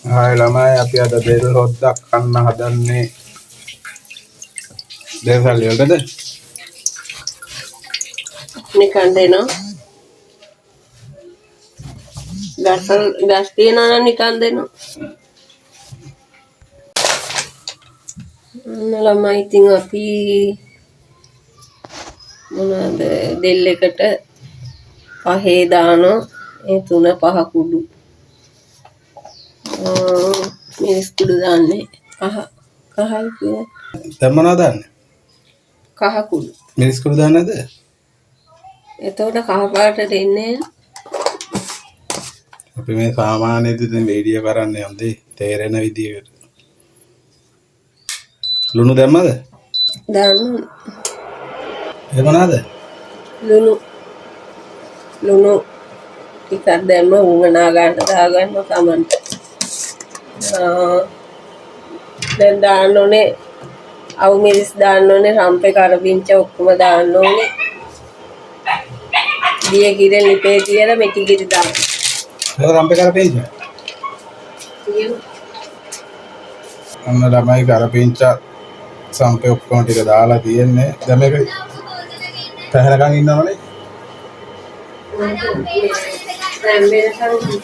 Hai ළමයි අපි අද දෙල් හොද්දක් කන්න හදන්නේ දෙල් සල්ලි වලටද? නිකන් දෙනවා. ගස් තියනවා නම් නිකන් දෙනවා. ළමයි ඉතින් අපි මොනවාද දෙල් එකට පහේ දානවා. ඒ 3-5 කුඩු. මිරිස් කුඩු දාන්නේ කහයි කියලා. දැන් මොනවද දාන්නේ? කහ කුඩු. මිරිස් කුඩු දාන්නේ නැද්ද? එතකොට කහ පාට දෙන්නේ. අපි මේ සාමාන්‍යයෙන් ඉතින් වීඩියෝ කරන්නේ හොඳේ තේරෙන විදිහකට. ලුණු දැම්මද? දාන්න. ඒ මොනවාද? ලුණු ටිකක් දැම්ම උංගනා ගන්න දාගන්න කමන්ට. දැන් දාන්න ඕනේ අවු මිරිස් දාන්න ඕනේ රම්පේ කරපිංච ඔක්කොම දාන්න ඕනේ. දිය කිරේ ලිපේ තියලා මෙටි කිරි දාන්න. ඒක රම්පේ කරපිංච. අන්න ළමයි කරපිංච සම්පේ ඔක්කොම ටික දාලා තියෙන්නේ. දැන් මේක පැහැරකන් ඉන්නවනේ. දැන් වෙනකන්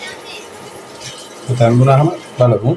තැම්බුනහම බලමු.